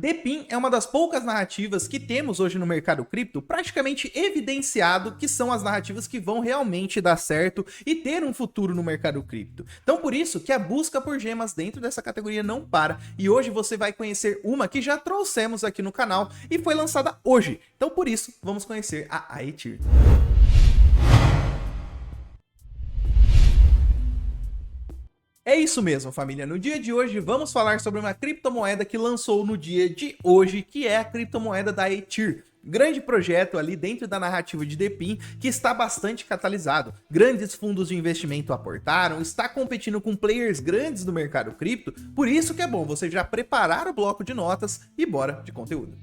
DePIN é uma das poucas narrativas que temos hoje no mercado cripto praticamente evidenciado que são as narrativas que vão realmente dar certo e ter um futuro no mercado cripto. Então por isso que a busca por gemas dentro dessa categoria não para, e hoje você vai conhecer uma que já trouxemos aqui no canal e foi lançada hoje. Então por isso vamos conhecer a Aetir. É isso mesmo, família. No dia de hoje vamos falar sobre uma criptomoeda que lançou no dia de hoje, que é a criptomoeda da Aetir. Grande projeto ali dentro da narrativa de DePIN que está bastante catalisado. Grandes fundos de investimento aportaram, está competindo com players grandes do mercado cripto, por isso que é bom você já preparar o bloco de notas e bora de conteúdo.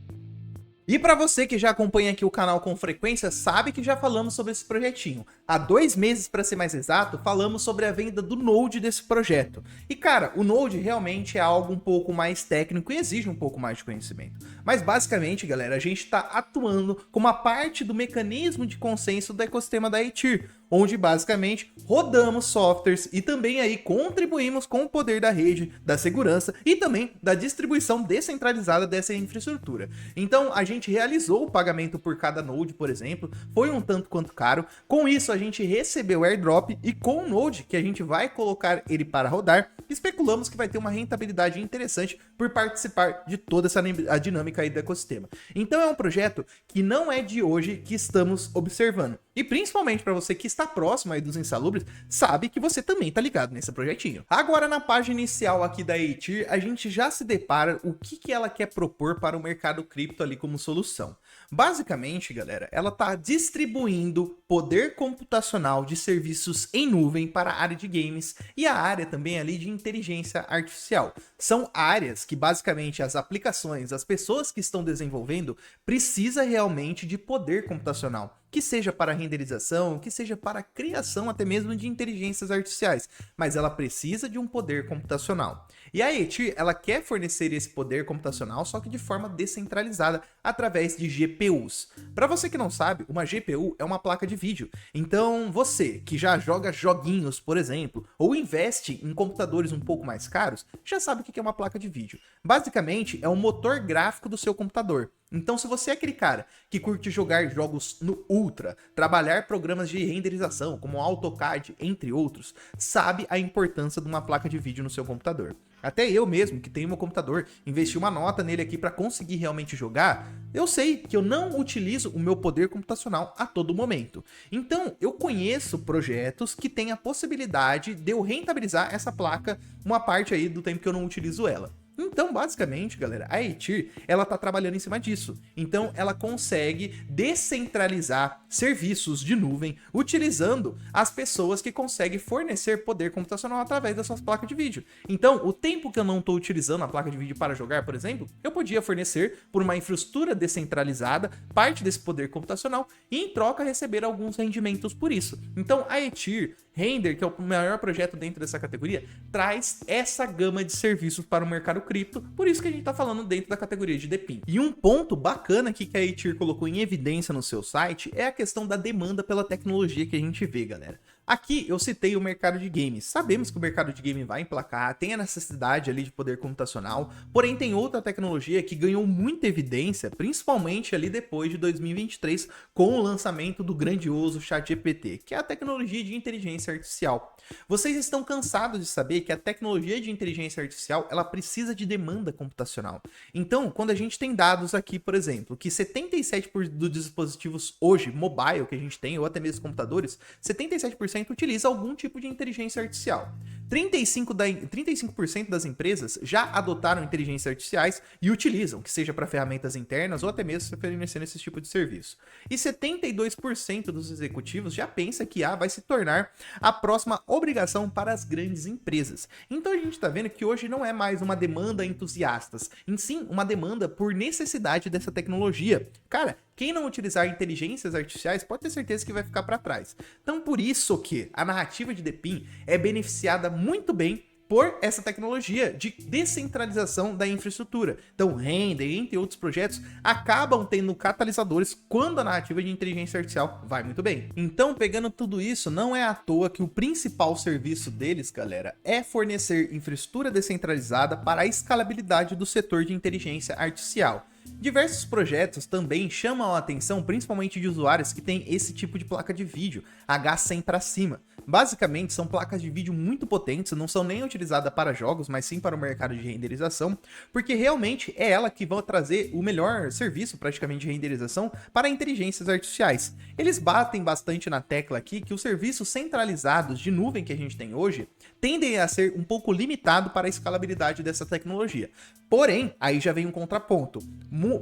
E para você que já acompanha aqui o canal com frequência, sabe que já falamos sobre esse projetinho. Há 2 meses, para ser mais exato, falamos sobre a venda do Node desse projeto. E cara, o Node realmente é algo um pouco mais técnico e exige um pouco mais de conhecimento. Mas basicamente, galera, a gente está atuando como uma parte do mecanismo de consenso do ecossistema da Aetir, onde basicamente rodamos softwares e também aí contribuímos com o poder da rede, da segurança e também da distribuição descentralizada dessa infraestrutura. Então a gente realizou o pagamento por cada node, por exemplo, foi um tanto quanto caro. Com isso a gente recebeu airdrop e com o node que a gente vai colocar ele para rodar, especulamos que vai ter uma rentabilidade interessante por participar de toda essa a dinâmica aí do ecossistema. Então é um projeto que não é de hoje que estamos observando. E principalmente para você que está próximo aí dos insalubres, sabe que você também está ligado nesse projetinho. Agora na página inicial aqui da Aetir, a gente já se depara o que ela quer propor para o mercado cripto ali como solução. Basicamente, galera, ela está distribuindo poder computacional de serviços em nuvem para a área de games e a área também ali de inteligência artificial. São áreas que basicamente as aplicações, as pessoas que estão desenvolvendo, precisa realmente de poder computacional. Que seja para renderização, que seja para a criação até mesmo de inteligências artificiais, mas ela precisa de um poder computacional. E a Aetir, ela quer fornecer esse poder computacional, só que de forma descentralizada, através de GPUs. Para você que não sabe, uma GPU é uma placa de vídeo. Então você que já joga joguinhos, por exemplo, ou investe em computadores um pouco mais caros, já sabe o que é uma placa de vídeo. Basicamente, é o motor gráfico do seu computador. Então, se você é aquele cara que curte jogar jogos no Ultra, trabalhar programas de renderização como AutoCAD, entre outros, sabe a importância de uma placa de vídeo no seu computador. Até eu mesmo, que tenho meu computador, investi uma nota nele aqui para conseguir realmente jogar, eu sei que eu não utilizo o meu poder computacional a todo momento. Então, eu conheço projetos que têm a possibilidade de eu rentabilizar essa placa uma parte aí do tempo que eu não utilizo ela. Então, basicamente, galera, a Aetir, ela tá trabalhando em cima disso. Então, ela consegue descentralizar serviços de nuvem utilizando as pessoas que conseguem fornecer poder computacional através das suas placas de vídeo. Então, o tempo que eu não estou utilizando a placa de vídeo para jogar, por exemplo, eu podia fornecer por uma infraestrutura descentralizada parte desse poder computacional e, em troca, receber alguns rendimentos por isso. Então, a Aetir Render, que é o maior projeto dentro dessa categoria, traz essa gama de serviços para o mercado cripto, por isso que a gente está falando dentro da categoria de DePIN. E um ponto bacana aqui que a Aetir colocou em evidência no seu site é a questão da demanda pela tecnologia que a gente vê, galera. Aqui eu citei o mercado de games. Sabemos que o mercado de game vai emplacar, tem a necessidade ali de poder computacional, porém tem outra tecnologia que ganhou muita evidência, principalmente ali depois de 2023, com o lançamento do grandioso ChatGPT, que é a tecnologia de inteligência artificial. Vocês estão cansados de saber que a tecnologia de inteligência artificial, ela precisa de demanda computacional. Então, quando a gente tem dados aqui, por exemplo, que 77% dos dispositivos hoje, mobile, que a gente tem, ou até mesmo computadores, 77% utiliza algum tipo de inteligência artificial. 35% das empresas já adotaram inteligências artificiais e utilizam, que seja para ferramentas internas ou até mesmo fornecendo esse tipo de serviço. E 72% dos executivos já pensa que IA vai se tornar a próxima obrigação para as grandes empresas. Então a gente está vendo que hoje não é mais uma demanda entusiastas, em sim uma demanda por necessidade dessa tecnologia. Cara, quem não utilizar inteligências artificiais pode ter certeza que vai ficar para trás. Então por isso que a narrativa de DePIN é beneficiada muito bem por essa tecnologia de descentralização da infraestrutura. Então, Render, entre outros projetos, acabam tendo catalisadores quando a narrativa de inteligência artificial vai muito bem. Então, pegando tudo isso, não é à toa que o principal serviço deles, galera, é fornecer infraestrutura descentralizada para a escalabilidade do setor de inteligência artificial. Diversos projetos também chamam a atenção, principalmente de usuários que têm esse tipo de placa de vídeo, H100 para cima. Basicamente, são placas de vídeo muito potentes, não são nem utilizadas para jogos, mas sim para o mercado de renderização, porque realmente é ela que vai trazer o melhor serviço, praticamente, de renderização para inteligências artificiais. Eles batem bastante na tecla aqui que os serviços centralizados de nuvem que a gente tem hoje tendem a ser um pouco limitado para a escalabilidade dessa tecnologia. Porém, aí já vem um contraponto.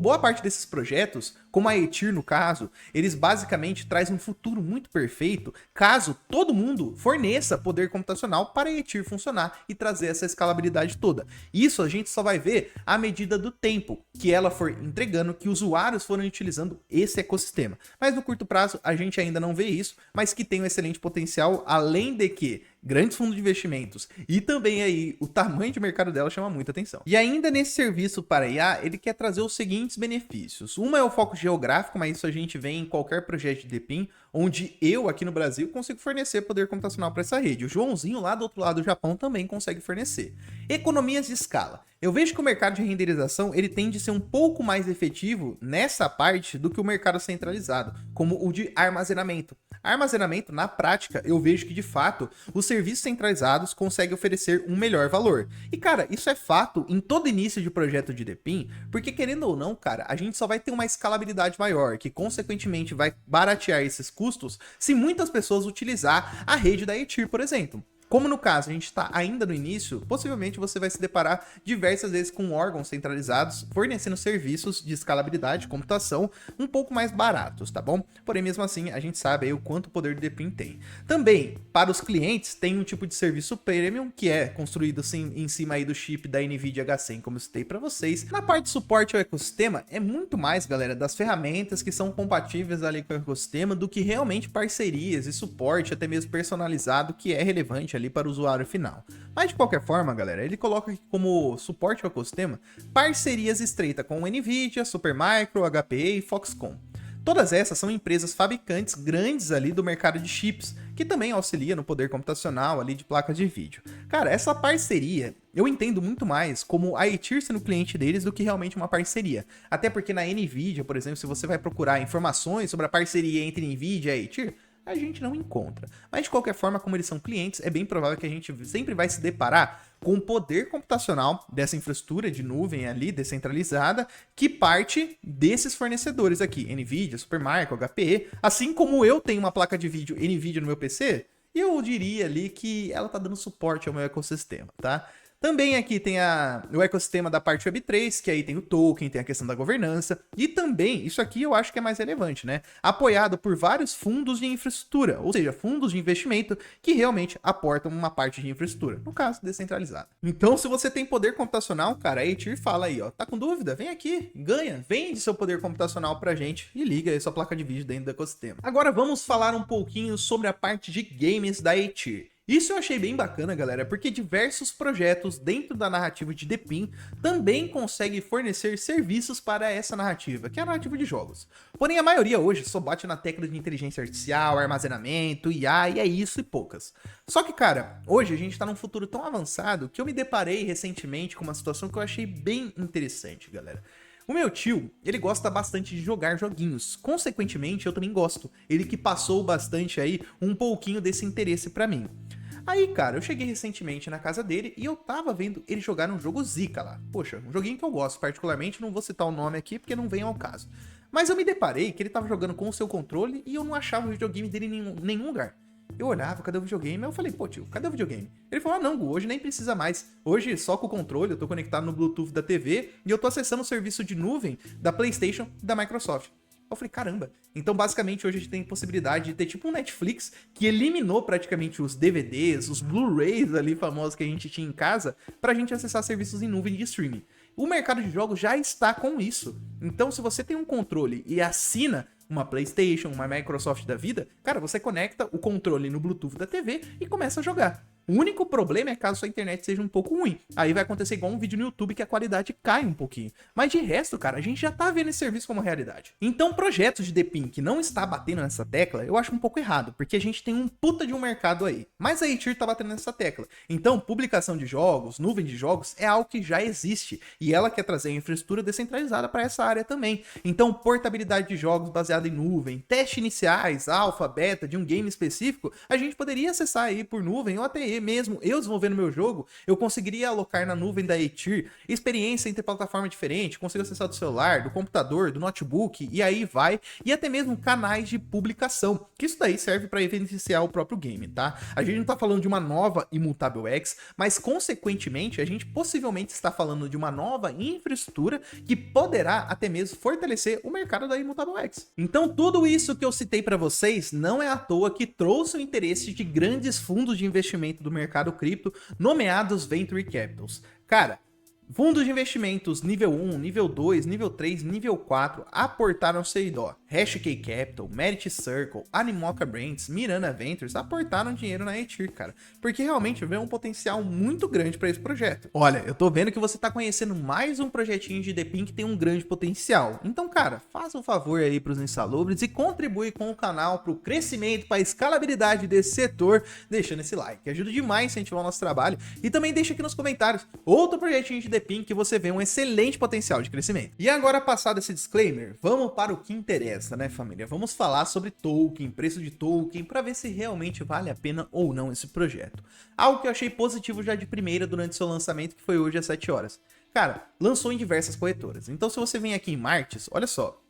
Boa parte desses projetos, como a Etir no caso, eles basicamente trazem um futuro muito perfeito caso todo mundo forneça poder computacional para a Etir funcionar e trazer essa escalabilidade toda. Isso a gente só vai ver à medida do tempo que ela for entregando, que usuários forem utilizando esse ecossistema. Mas no curto prazo a gente ainda não vê isso, mas que tem um excelente potencial, além de que grandes fundos de investimentos e também aí o tamanho de mercado dela chama muita atenção. E ainda nesse serviço para IA, ele quer trazer os seguintes benefícios. Uma é o foco geográfico, mas isso a gente vê em qualquer projeto de DePIN, onde eu aqui no Brasil consigo fornecer poder computacional para essa rede. O Joãozinho lá do outro lado do Japão também consegue fornecer. Economias de escala. Eu vejo que o mercado de renderização ele tende a ser um pouco mais efetivo nessa parte do que o mercado centralizado, como o de armazenamento. Armazenamento, na prática, eu vejo que de fato os serviços centralizados conseguem oferecer um melhor valor. E cara, isso é fato em todo início de projeto de DePIN, porque querendo ou não, cara, a gente só vai ter uma escalabilidade maior, que consequentemente vai baratear esses custos se muitas pessoas utilizar a rede da Etir, por exemplo. Como no caso a gente está ainda no início, possivelmente você vai se deparar diversas vezes com órgãos centralizados fornecendo serviços de escalabilidade de computação um pouco mais baratos, tá bom? Porém, mesmo assim, a gente sabe aí o quanto o poder de DePIN tem. Também, para os clientes, tem um tipo de serviço premium, que é construído assim, em cima aí do chip da NVIDIA H100, como eu citei para vocês. Na parte de suporte ao ecossistema, é muito mais, galera, das ferramentas que são compatíveis ali com o ecossistema do que realmente parcerias e suporte, até mesmo personalizado, que é relevante ali para o usuário final. Mas de qualquer forma, galera, ele coloca aqui como suporte ao ecossistema parcerias estreitas com NVIDIA, Supermicro, HPE e Foxconn. Todas essas são empresas fabricantes grandes ali do mercado de chips, que também auxilia no poder computacional ali de placas de vídeo. Cara, essa parceria eu entendo muito mais como a Etir sendo cliente deles do que realmente uma parceria. Até porque na NVIDIA, por exemplo, se você vai procurar informações sobre a parceria entre NVIDIA e a Etir, a gente não encontra. Mas de qualquer forma, como eles são clientes, é bem provável que a gente sempre vai se deparar com o poder computacional dessa infraestrutura de nuvem ali, descentralizada, que parte desses fornecedores aqui, NVIDIA, Supermicro, HPE, assim como eu tenho uma placa de vídeo NVIDIA no meu PC, eu diria ali que ela tá dando suporte ao meu ecossistema, tá? Também aqui tem o ecossistema da parte Web3, que aí tem o token, tem a questão da governança, e também, isso aqui eu acho que é mais relevante, né? Apoiado por vários fundos de infraestrutura, ou seja, fundos de investimento que realmente aportam uma parte de infraestrutura, no caso, descentralizada. Então, se você tem poder computacional, cara, a Etir fala aí, ó, tá com dúvida? Vem aqui, ganha, vende seu poder computacional pra gente e liga aí sua placa de vídeo dentro do ecossistema. Agora vamos falar um pouquinho sobre a parte de games da Etir. Isso eu achei bem bacana, galera, porque diversos projetos dentro da narrativa de DePIN também conseguem fornecer serviços para essa narrativa, que é a narrativa de jogos. Porém, a maioria hoje só bate na tecla de inteligência artificial, armazenamento, IA, e é isso e poucas. Só que, cara, hoje a gente está num futuro tão avançado que eu me deparei recentemente com uma situação que eu achei bem interessante, galera. O meu tio, ele gosta bastante de jogar joguinhos, consequentemente eu também gosto, ele que passou bastante aí um pouquinho desse interesse pra mim. Aí, cara, eu cheguei recentemente na casa dele e eu tava vendo ele jogar um jogo Zika lá. Poxa, um joguinho que eu gosto particularmente, não vou citar o nome aqui porque não vem ao caso. Mas eu me deparei que ele tava jogando com o seu controle e eu não achava o videogame dele em nenhum lugar. Eu olhava, cadê o videogame? Aí eu falei, pô tio, cadê o videogame? Ele falou, ah não, Gu, hoje nem precisa mais. Hoje só com o controle, eu tô conectado no Bluetooth da TV e eu tô acessando o serviço de nuvem da PlayStation e da Microsoft. Eu falei, caramba, então basicamente hoje a gente tem possibilidade de ter tipo um Netflix que eliminou praticamente os DVDs, os Blu-rays ali famosos que a gente tinha em casa pra gente acessar serviços em nuvem de streaming. O mercado de jogos já está com isso. Então se você tem um controle e assina uma PlayStation, uma Microsoft da vida, cara, você conecta o controle no Bluetooth da TV e começa a jogar. O único problema é caso sua internet seja um pouco ruim. Aí vai acontecer igual um vídeo no YouTube que a qualidade cai um pouquinho. Mas de resto, cara, a gente já tá vendo esse serviço como realidade. Então, projetos de DePIN que não está batendo nessa tecla, eu acho um pouco errado, porque a gente tem um puta de um mercado aí. Mas a Atir tá batendo nessa tecla. Então, publicação de jogos, nuvem de jogos, é algo que já existe. E ela quer trazer infraestrutura descentralizada para essa área também. Então, portabilidade de jogos baseada em nuvem, testes iniciais, alfa, beta de um game específico, a gente poderia acessar aí por nuvem ou até mesmo eu desenvolvendo meu jogo, eu conseguiria alocar na nuvem da Atir experiência entre plataformas diferentes, consigo acessar do celular, do computador, do notebook e aí vai, e até mesmo canais de publicação, que isso daí serve para evidenciar o próprio game, tá? A gente não tá falando de uma nova Immutable X, mas consequentemente a gente possivelmente está falando de uma nova infraestrutura que poderá até mesmo fortalecer o mercado da Immutable X. Então tudo isso que eu citei para vocês não é à toa que trouxe o interesse de grandes fundos de investimento do mercado cripto, nomeados Venture Capitals. Cara, fundos de investimentos nível 1, nível 2, nível 3, nível 4 aportaram Seidó. Hashkey Capital, Merit Circle, Animoca Brands, Mirana Ventures aportaram dinheiro na Atir, cara. Porque realmente vê um potencial muito grande para esse projeto. Olha, eu tô vendo que você tá conhecendo mais um projetinho de DePIN que tem um grande potencial. Então, cara, faça um favor aí pros insalubres e contribui com o canal pro crescimento, pra escalabilidade desse setor, deixando esse like. Ajuda demais a incentivar o nosso trabalho. E também deixa aqui nos comentários outro projetinho de DePIN que você vê um excelente potencial de crescimento. E agora, passado esse disclaimer, vamos para o que interessa, né, família? Vamos falar sobre token, preço de token, para ver se realmente vale a pena ou não esse projeto. Algo que eu achei positivo já de primeira durante seu lançamento, que foi hoje às 7 horas. Cara, lançou em diversas corretoras. Então, se você vem aqui em Martins, olha só.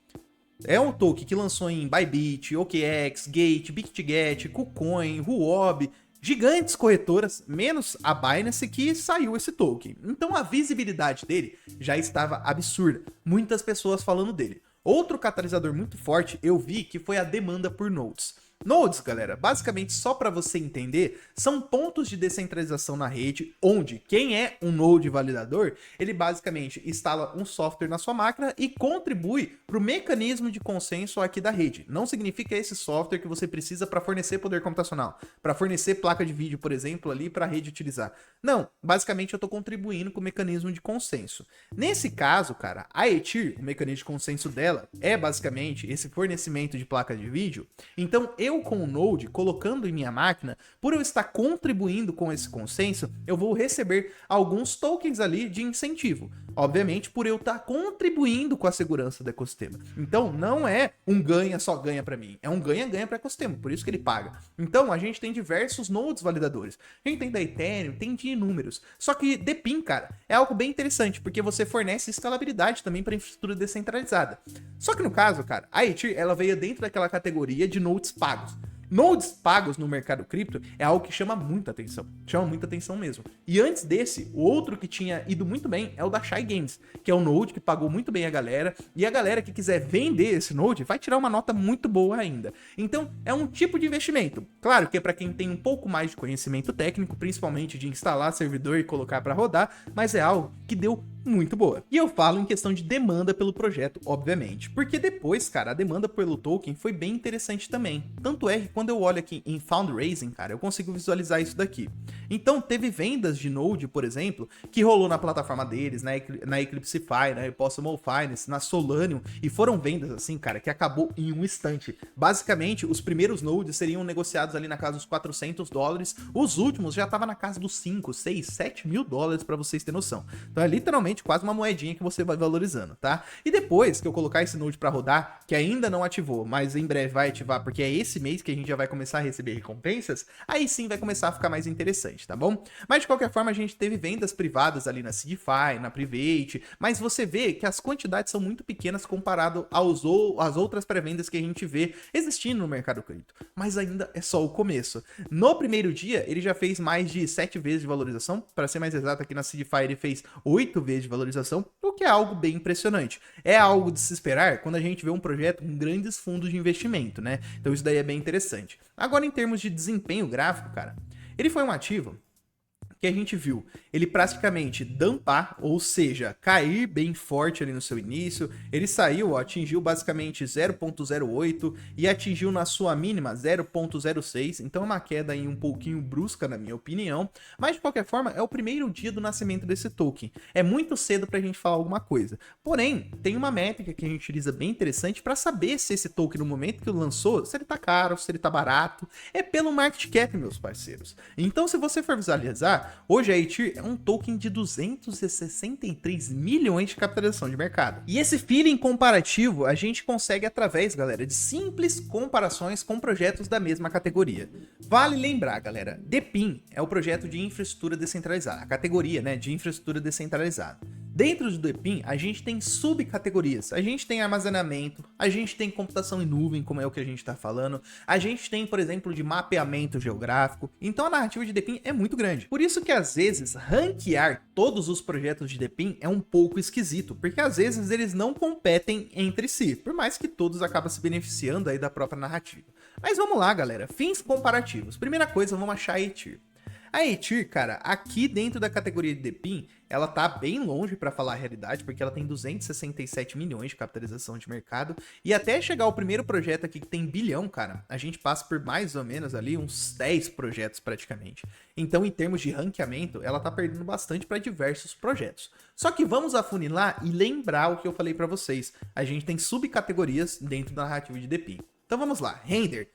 É um token que lançou em Bybit, OKX, Gate, BitGet, KuCoin, Huobi, gigantes corretoras, menos a Binance que saiu esse token. Então a visibilidade dele já estava absurda. Muitas pessoas falando dele. Outro catalisador muito forte eu vi que foi a demanda por nodes. Nodes, galera, basicamente só para você entender, são pontos de descentralização na rede, onde quem é um node validador, ele basicamente instala um software na sua máquina e contribui para o mecanismo de consenso aqui da rede. Não significa esse software que você precisa para fornecer poder computacional, para fornecer placa de vídeo, por exemplo, ali para a rede utilizar. Não, basicamente eu estou contribuindo com o mecanismo de consenso. Nesse caso, cara, a Atir, o mecanismo de consenso dela é basicamente esse fornecimento de placa de vídeo. Então eu com o Node, colocando em minha máquina, por eu estar contribuindo com esse consenso, eu vou receber alguns tokens ali de incentivo. Obviamente, por eu estar contribuindo com a segurança do ecossistema. Então, não é um ganha só ganha para mim, é um ganha-ganha para o ecossistema, por isso que ele paga. Então, a gente tem diversos nodes validadores. A gente tem da Ethereum, tem de inúmeros. Só que DePIN, cara, é algo bem interessante, porque você fornece escalabilidade também para infraestrutura descentralizada. Só que no caso, cara, a Atir, ela veio dentro daquela categoria de nodes pagos. Nodes pagos no mercado cripto é algo que chama muita atenção mesmo. E antes desse, o outro que tinha ido muito bem é o da Shy Games, que é um node que pagou muito bem a galera, e a galera que quiser vender esse node vai tirar uma nota muito boa ainda. Então, é um tipo de investimento. Claro que é para quem tem um pouco mais de conhecimento técnico, principalmente de instalar servidor e colocar para rodar, mas é algo que deu muito boa. E eu falo em questão de demanda pelo projeto, obviamente, porque depois, cara, a demanda pelo token foi bem interessante também. Tanto é que quando eu olho aqui em Fundraising, cara, eu consigo visualizar isso daqui. Então, teve vendas de Node, por exemplo, que rolou na plataforma deles, na Eclipsify, na Possible Finance, na Solanium, e foram vendas assim, cara, que acabou em um instante. Basicamente, os primeiros Nodes seriam negociados ali na casa dos $400, os últimos já estavam na casa dos 5, 6, 7 mil dólares, pra vocês terem noção. Então é literalmente quase uma moedinha que você vai valorizando, tá? E depois que eu colocar esse node para rodar, que ainda não ativou, mas em breve vai ativar, porque é esse mês que a gente já vai começar a receber recompensas, aí sim vai começar a ficar mais interessante, tá bom? Mas de qualquer forma, a gente teve vendas privadas ali na Seedify, na Private, mas você vê que as quantidades são muito pequenas comparado às outras pré-vendas que a gente vê existindo no mercado cripto. Mas ainda é só o começo. No primeiro dia, ele já fez mais de 7 vezes de valorização, para ser mais exato, aqui na Seedify ele fez 8 vezes de valorização, o que é algo bem impressionante. É algo de se esperar quando a gente vê um projeto com grandes fundos de investimento, né? Então isso daí é bem interessante. Agora, em termos de desempenho gráfico, cara, ele foi um ativo que a gente viu ele praticamente dampar, ou seja, cair bem forte ali no seu início. Ele saiu, ó, atingiu basicamente 0.08 e atingiu na sua mínima 0.06, então é uma queda aí um pouquinho brusca na minha opinião, mas de qualquer forma é o primeiro dia do nascimento desse token. É muito cedo pra gente falar alguma coisa. Porém, tem uma métrica que a gente utiliza bem interessante para saber se esse token no momento que lançou, se ele tá caro, se ele tá barato, é pelo market cap, meus parceiros. Então, se você for visualizar, hoje a ATIR é um token de 263 milhões de capitalização de mercado. E esse feeling comparativo a gente consegue através, galera, de simples comparações com projetos da mesma categoria. Vale lembrar, galera, DePIN é o projeto de infraestrutura descentralizada, a categoria, né, de infraestrutura descentralizada. Dentro do DePIN, a gente tem subcategorias. A gente tem armazenamento, a gente tem computação em nuvem, como é o que a gente está falando. A gente tem, por exemplo, de mapeamento geográfico. Então a narrativa de DePIN é muito grande. Por isso que às vezes ranquear todos os projetos de DePIN é um pouco esquisito, porque às vezes eles não competem entre si, por mais que todos acabam se beneficiando aí da própria narrativa. Mas vamos lá, galera. Fins comparativos. Primeira coisa, vamos achar a ATIR. A ATIR, cara, aqui dentro da categoria de DePIN, ela tá bem longe para falar a realidade, porque ela tem 267 milhões de capitalização de mercado, e até chegar ao primeiro projeto aqui que tem bilhão, cara, a gente passa por mais ou menos ali uns 10 projetos praticamente. Então, em termos de ranqueamento, ela tá perdendo bastante para diversos projetos. Só que vamos afunilar e lembrar o que eu falei para vocês. A gente tem subcategorias dentro da narrativa de DePIN. Então vamos lá, Render.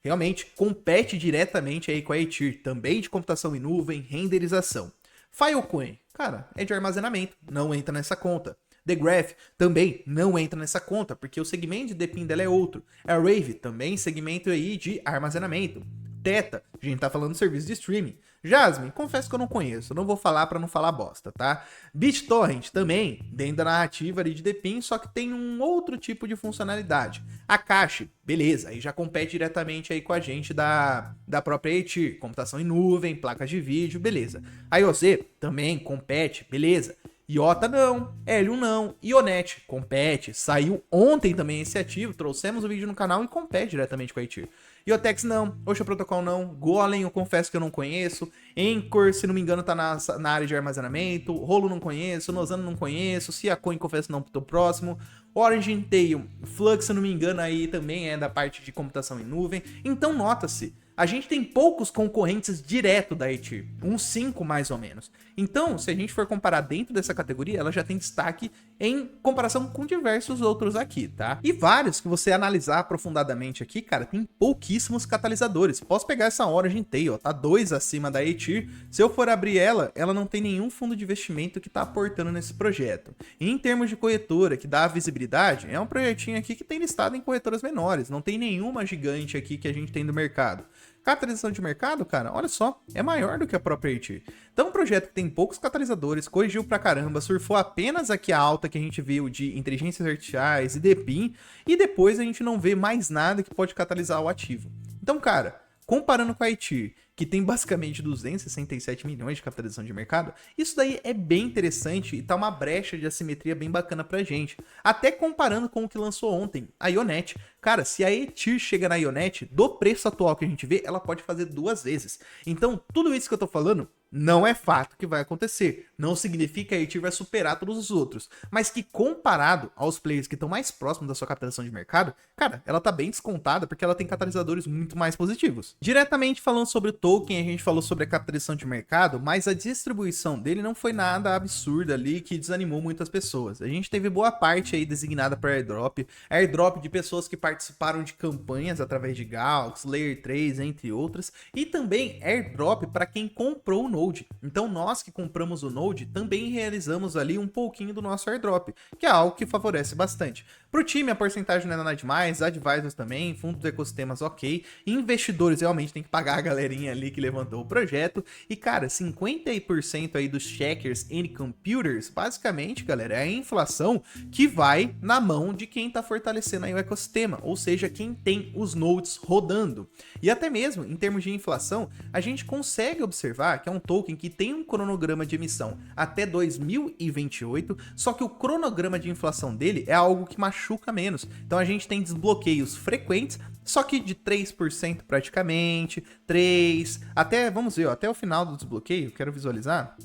Realmente compete diretamente aí com a ATIR, também de computação em nuvem, renderização. Filecoin, cara, é de armazenamento, não entra nessa conta. The Graph também não entra nessa conta, porque o segmento de DePIN dela é outro. A Rave também segmento aí de armazenamento. Theta, a gente tá falando de serviço de streaming. Jasmine, confesso que eu não conheço, não vou falar para não falar bosta, tá? BitTorrent também, dentro da narrativa ali de DePIN, só que tem um outro tipo de funcionalidade. A Cache, beleza, aí já compete diretamente aí com a gente da própria ATIR, computação em nuvem, placas de vídeo, beleza. A IOZ também compete, beleza. IOTA não, Helium não, Ionet compete, saiu ontem também esse ativo, trouxemos o vídeo no canal e compete diretamente com a ATIR. Iotex não, Ocean Protocol não, Golem eu confesso que eu não conheço, Anchor, se não me engano, tá na área de armazenamento, Rolo não conheço, Nozano não conheço, Siacoin confesso não tô próximo, Origin Tail, Flux, se não me engano, aí também é da parte de computação em nuvem, então nota-se, a gente tem poucos concorrentes direto da ATIR, uns 5 mais ou menos. Então, se a gente for comparar dentro dessa categoria, ela já tem destaque em comparação com diversos outros aqui, tá? E vários que você analisar aprofundadamente aqui, cara, tem pouquíssimos catalisadores. Posso pegar essa Origin Tail, ó, tá 2 acima da ATIR. Se eu for abrir ela, ela não tem nenhum fundo de investimento que tá aportando nesse projeto. E em termos de corretora, que dá visibilidade, é um projetinho aqui que tem listado em corretoras menores. Não tem nenhuma gigante aqui que a gente tem no mercado. Catalisação de mercado, cara, olha só, é maior do que a própria ATIR. Então, um projeto que tem poucos catalisadores, corrigiu pra caramba, surfou apenas aqui a alta que a gente viu de inteligências artificiais e DePIN, e depois a gente não vê mais nada que pode catalisar o ativo. Então, cara, comparando com a ATIR, que tem basicamente 267 milhões de capitalização de mercado, isso daí é bem interessante e tá uma brecha de assimetria bem bacana pra gente. Até comparando com o que lançou ontem, a Ionet. Cara, se a ATIR chega na Ionet, do preço atual que a gente vê, ela pode fazer 2 vezes. Então, tudo isso que eu tô falando não é fato que vai acontecer. Não significa que a ATIR vai superar todos os outros. Mas que comparado aos players que estão mais próximos da sua capitalização de mercado, cara, ela tá bem descontada porque ela tem catalisadores muito mais positivos. Diretamente falando sobre o token, a gente falou sobre a capitalização de mercado, mas a distribuição dele não foi nada absurda ali que desanimou muitas pessoas. A gente teve boa parte aí designada para airdrop de pessoas que participaram de campanhas através de Gaux, Layer 3, entre outras, e também airdrop para quem comprou o Node. Então nós que compramos o Node também realizamos ali um pouquinho do nosso airdrop, que é algo que favorece bastante. Para o time a porcentagem não é nada demais, advisors também, fundos de ecossistemas ok, investidores realmente tem que pagar a galerinha ali que levantou o projeto, e cara, 50% aí dos checkers and computers, basicamente galera, é a inflação que vai na mão de quem está fortalecendo aí o ecossistema, ou seja, quem tem os nodes rodando. E até mesmo em termos de inflação, a gente consegue observar que é um token que tem um cronograma de emissão até 2028, só que o cronograma de inflação dele é algo que machuca menos. Então a gente tem desbloqueios frequentes só que de 3% praticamente, 3%, até, vamos ver, ó, até o final do desbloqueio, quero visualizar.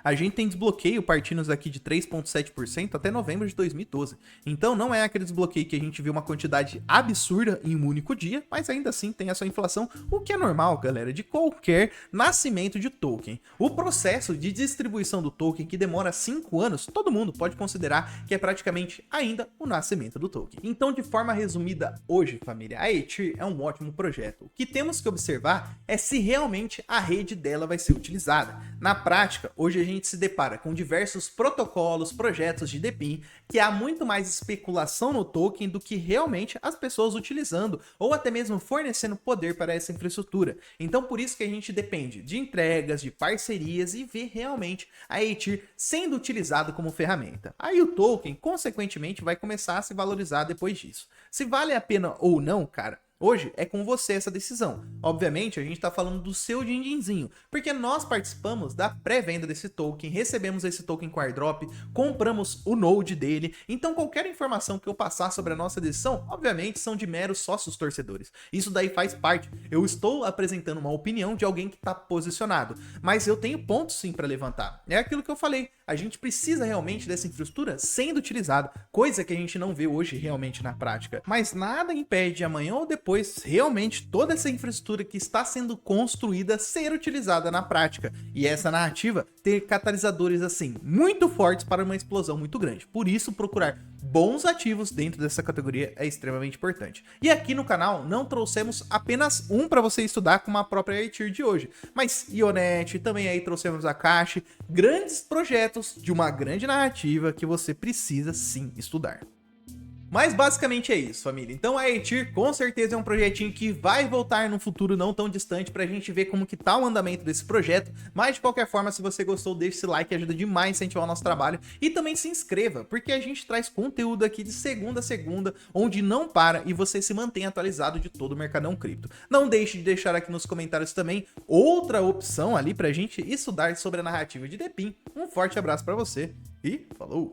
A gente tem desbloqueio partindo aqui de 3,7% até novembro de 2012. Então não é aquele desbloqueio que a gente viu uma quantidade absurda em um único dia, mas ainda assim tem a sua inflação, o que é normal, galera, de qualquer nascimento de token. O processo de distribuição do token, que demora 5 anos, todo mundo pode considerar que é praticamente ainda o nascimento do token. Então, de forma resumida, hoje, família, a Ethereum é um ótimo projeto. O que temos que observar é se realmente a rede dela vai ser utilizada. Na prática, hoje a gente se depara com diversos protocolos, projetos de DePIN, que há muito mais especulação no token do que realmente as pessoas utilizando ou até mesmo fornecendo poder para essa infraestrutura. Então por isso que a gente depende de entregas, de parcerias e ver realmente a Ethereum sendo utilizado como ferramenta. Aí o token, consequentemente, vai começar a se valorizar depois disso. Se vale a pena ou não, cara, hoje é com você essa decisão. Obviamente, a gente está falando do seu din-dinzinho, porque nós participamos da pré-venda desse token, recebemos esse token com airdrop, compramos o node dele, então qualquer informação que eu passar sobre a nossa decisão, obviamente, são de meros sócios torcedores. Isso daí faz parte. Eu estou apresentando uma opinião de alguém que está posicionado, mas eu tenho pontos sim para levantar. É aquilo que eu falei, a gente precisa realmente dessa infraestrutura sendo utilizada, coisa que a gente não vê hoje realmente na prática. Mas nada impede amanhã ou depois realmente toda essa infraestrutura que está sendo construída ser utilizada na prática, e essa narrativa ter catalisadores assim muito fortes para uma explosão muito grande. Por isso, procurar bons ativos dentro dessa categoria é extremamente importante. E aqui no canal não trouxemos apenas um para você estudar como a própria Ethereum de hoje, mas Ionet, também aí trouxemos a Cash, grandes projetos de uma grande narrativa que você precisa sim estudar. Mas basicamente é isso, família. Então a Ethereum com certeza é um projetinho que vai voltar num futuro não tão distante pra gente ver como que tá o andamento desse projeto. Mas de qualquer forma, se você gostou, deixe esse like, ajuda demais a incentivar o nosso trabalho. E também se inscreva, porque a gente traz conteúdo aqui de segunda a segunda, onde não para e você se mantém atualizado de todo o mercadão cripto. Não deixe de deixar aqui nos comentários também outra opção ali pra gente estudar sobre a narrativa de DePIN. Um forte abraço pra você e falou!